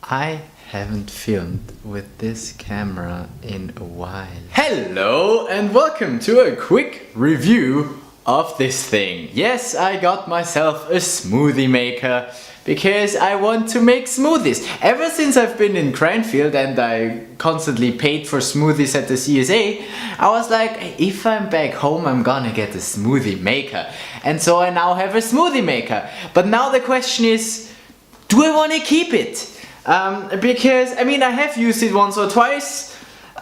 I haven't filmed with this camera in a while. Hello and welcome to a quick review of this thing. Yes, I got myself a smoothie maker because I want to make smoothies. Ever since I've been in Cranfield and I constantly paid for smoothies at the CSA, I was like, if I'm back home, I'm gonna get a smoothie maker. And so I now have a smoothie maker. But now the question is, do I want to keep it? Because, I mean, I have used it once or twice.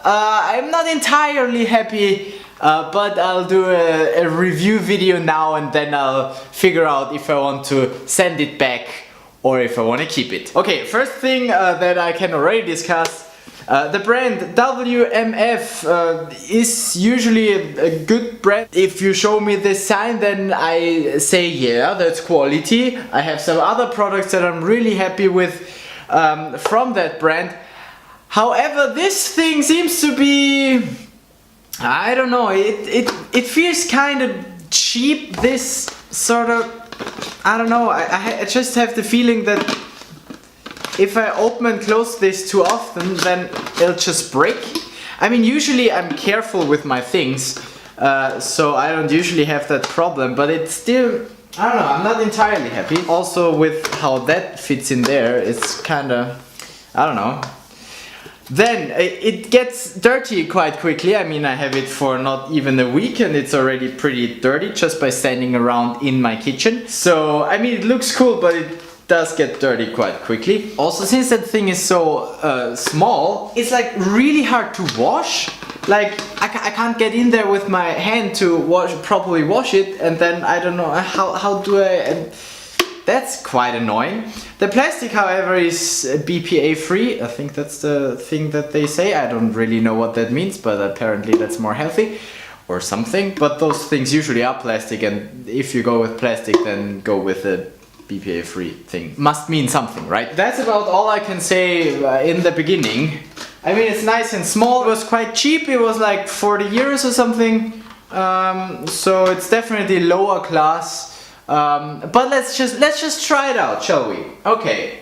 I'm not entirely happy, but I'll do a review video now and then I'll figure out if I want to send it back or if I want to keep it. Okay, first thing that I can already discuss, the brand WMF is usually a good brand. If you show me this sign, then I say, yeah, that's quality. I have some other products that I'm really happy with from that brand. However, this thing seems to be, I don't know, it feels kind of cheap, this sort of, I don't know, I just have the feeling that if I open and close this too often, then it'll just break. I mean, usually I'm careful with my things, so I don't usually have that problem, but it's still, I don't know, I'm not entirely happy. Also with how that fits in there, it's kinda, I don't know. Then it gets dirty quite quickly. I mean, I have it for not even a week and it's already pretty dirty just by standing around in my kitchen. So, I mean, it looks cool, but it does get dirty quite quickly. Also, since that thing is so small, it's like really hard to wash. Like, I can't get in there with my hand to properly wash it, and then I don't know how do I. That's quite annoying. The plastic, however, is BPA free. I think that's the thing that they say. I don't really know what that means, but apparently that's more healthy or something. But those things usually are plastic, and if you go with plastic, then go with the BPA free thing. Must mean something, right? That's about all I can say in the beginning. I mean, it's nice and small. It was quite cheap. It was like 40 euros or something. So it's definitely lower class. But let's just try it out, shall we? Okay.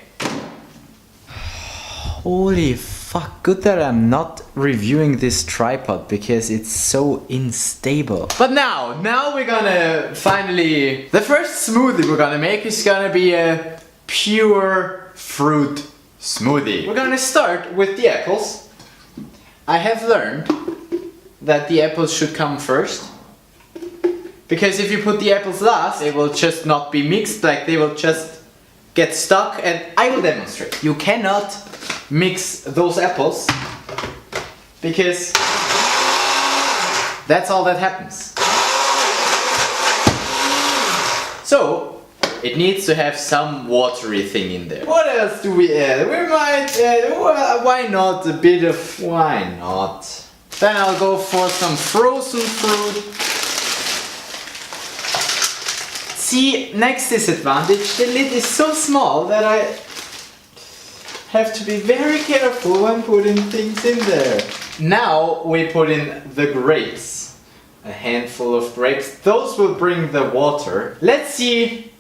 Holy fuck, good that I'm not reviewing this tripod because it's so unstable. But now we're gonna finally, the first smoothie we're gonna make is gonna be a pure fruit smoothie. We're gonna start with the apples. I have learned that the apples should come first. Because if you put the apples last, they will just not be mixed, like they will just get stuck, and I will demonstrate. You cannot mix those apples because that's all that happens. So it needs to have some watery thing in there. What else do we add? We might add, why not a bit of, why not? Then I'll go for some frozen fruit. See, next disadvantage, the lid is so small that I have to be very careful when putting things in there. Now we put in the grapes. A handful of grapes. Those will bring the water. Let's see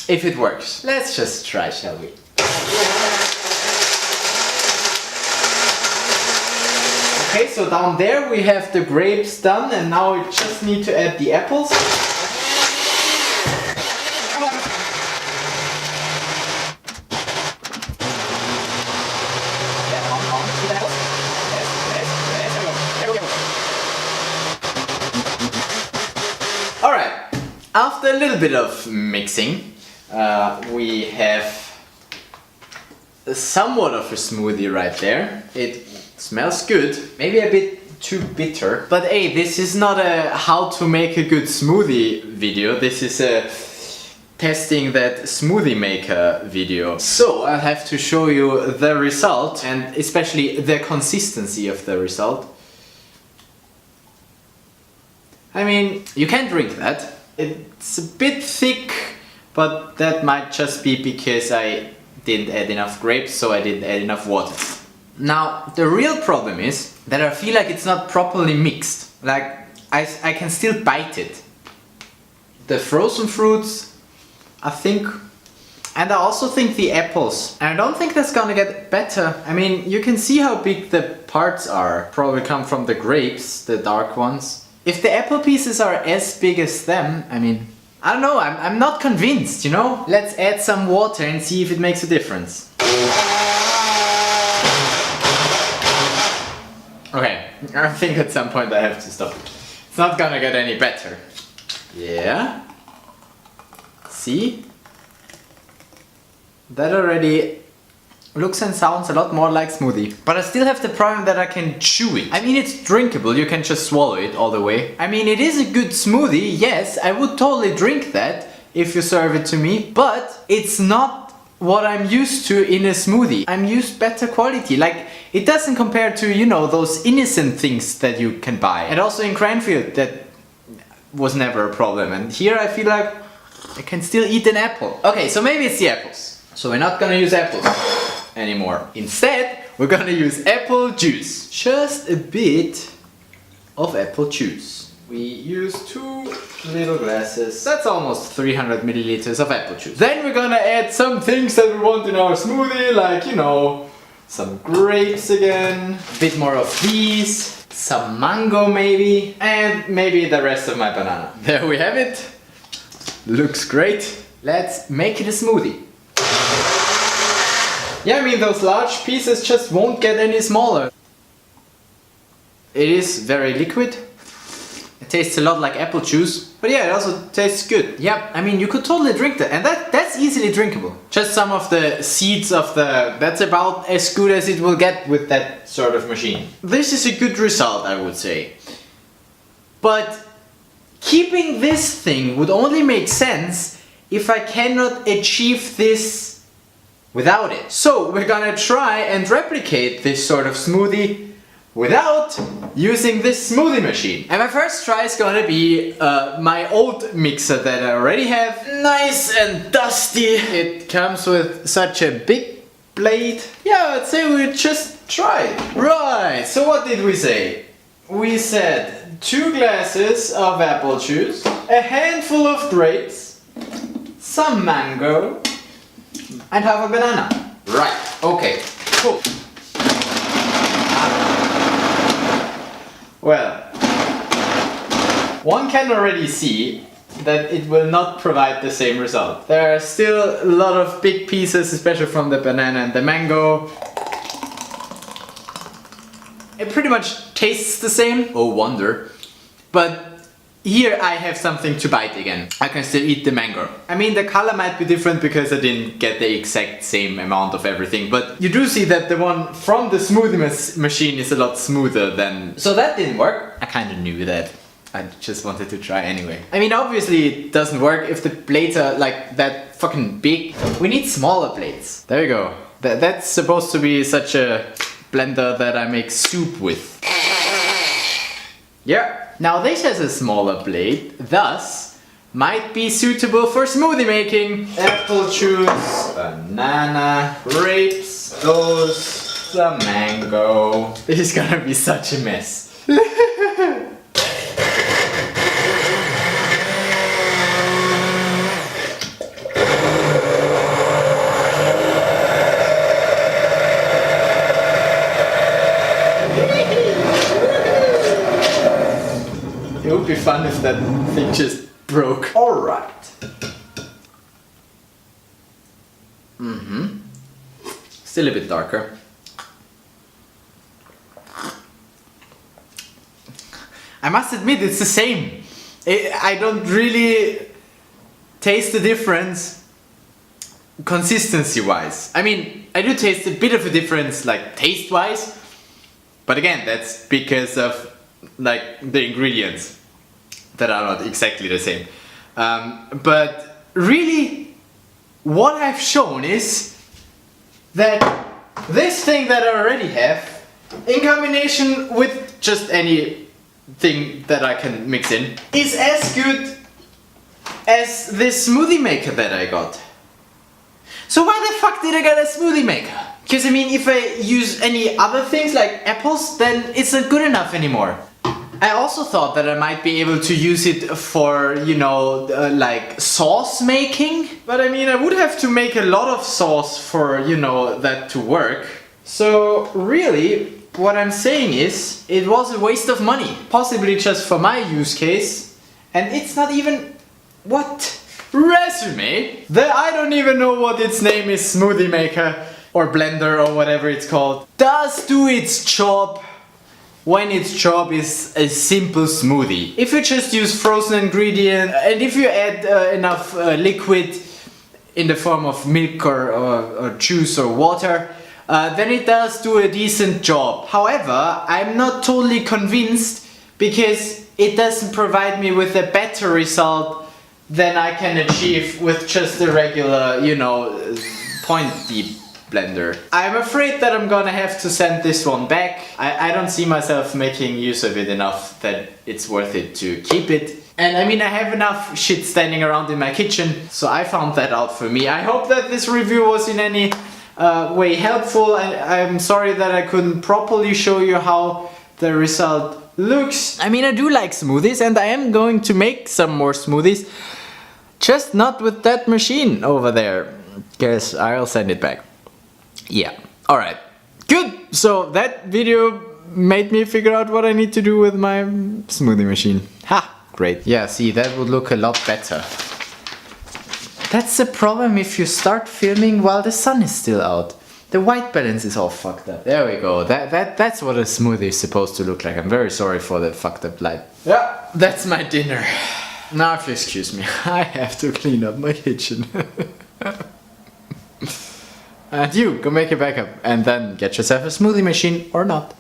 if it works. Let's just try, shall we? Okay, so down there we have the grapes done, and now we just need to add the apples. Alright, after a little bit of mixing, we have somewhat of a smoothie right there. It smells good, maybe a bit too bitter. But hey, this is not a how to make a good smoothie video. This is a testing that smoothie maker video. So I'll have to show you the result and especially the consistency of the result. I mean, you can drink that. It's a bit thick, but that might just be because I didn't add enough grapes, so I didn't add enough water. Now, the real problem is that I feel like it's not properly mixed. Like, I can still bite it. The frozen fruits, I think And I also think the apples. And I don't think that's gonna get better. I mean, you can see how big the parts are. Probably come from the grapes, the dark ones. If the apple pieces are as big as them, I mean, I don't know, I'm not convinced, you know? Let's add some water and see if it makes a difference. Okay, I think at some point I have to stop. It's not gonna get any better. Yeah. See? That already looks and sounds a lot more like smoothie. But I still have the problem that I can chew it. I mean, it's drinkable, you can just swallow it all the way. I mean, it is a good smoothie, yes, I would totally drink that if you serve it to me, but it's not what I'm used to in a smoothie. I'm used better quality. Like, it doesn't compare to, you know, those innocent things that you can buy. And also in Cranfield, that was never a problem. And here I feel like I can still eat an apple. Okay, so maybe it's the apples. So we're not gonna use apples anymore. Instead, we're gonna use apple juice. Just a bit of apple juice. We use 2 little glasses. That's almost 300 milliliters of apple juice. Then we're gonna add some things that we want in our smoothie, like, you know, some grapes again, a bit more of these, some mango maybe, and maybe the rest of my banana. There we have it. Looks great. Let's make it a smoothie. Yeah, I mean, those large pieces just won't get any smaller. It is very liquid. It tastes a lot like apple juice, but yeah, it also tastes good. Yeah, I mean, you could totally drink that, and that's easily drinkable. Just some of the seeds of the... that's about as good as it will get with that sort of machine. This is a good result, I would say. But keeping this thing would only make sense if I cannot achieve this without it. So we're gonna try and replicate this sort of smoothie without using this smoothie machine. And my first try is gonna be my old mixer that I already have. Nice and dusty. It comes with such a big blade. Yeah, I'd say we just try it. Right, so what did we say? We said 2 glasses of apple juice, a handful of grapes, some mango, and half a banana. Right, okay, cool. Well, one can already see that it will not provide the same result. There are still a lot of big pieces, especially from the banana and the mango. It pretty much tastes the same, oh wonder. But here I have something to bite again. I can still eat the mango. I mean, the color might be different because I didn't get the exact same amount of everything, but you do see that the one from the smoothie machine is a lot smoother than... So that didn't work. I kind of knew that. I just wanted to try anyway. I mean, obviously it doesn't work if the blades are like that fucking big. We need smaller blades. There you go. That's supposed to be such a blender that I make soup with. Yeah. Now this has a smaller blade, thus might be suitable for smoothie making. Apple juice, banana, grapes, those, some mango. This is gonna be such a mess. It would be fun if that thing just broke. Alright. Still a bit darker. I must admit, it's the same. I don't really taste the difference consistency wise. I mean, I do taste a bit of a difference like taste wise, but again, that's because of like the ingredients that are not exactly the same. But really, what I've shown is that this thing that I already have, in combination with just any thing that I can mix in, is as good as this smoothie maker that I got. So why the fuck did I get a smoothie maker? Because I mean, if I use any other things like apples, then it's not good enough anymore. I also thought that I might be able to use it for, you know, like sauce making. But I mean, I would have to make a lot of sauce for, you know, that to work. So really, what I'm saying is, it was a waste of money. Possibly just for my use case. And it's not even... What? Resume? I don't even know what its name is, smoothie maker or blender or whatever it's called. Does do its job when its job is a simple smoothie. If you just use frozen ingredient and if you add enough liquid in the form of milk or juice or water, then it does do a decent job. However, I'm not totally convinced because it doesn't provide me with a better result than I can achieve with just a regular, you know, point deep blender. I'm afraid that I'm gonna have to send this one back. I don't see myself making use of it enough that it's worth it to keep it. And I mean, I have enough shit standing around in my kitchen, so I found that out for me. I hope that this review was in any way helpful. I'm sorry that I couldn't properly show you how the result looks. I mean, I do like smoothies and I am going to make some more smoothies. Just not with that machine over there. Guess I'll send it back. Yeah, alright. Good! So that video made me figure out what I need to do with my smoothie machine. Ha! Great. Yeah, see, that would look a lot better. That's the problem if you start filming while the sun is still out. The white balance is all fucked up. There we go. That's what a smoothie is supposed to look like. I'm very sorry for the fucked up light. Yeah, that's my dinner. Now if you excuse me, I have to clean up my kitchen. And you, go make a backup and then get yourself a smoothie machine or not.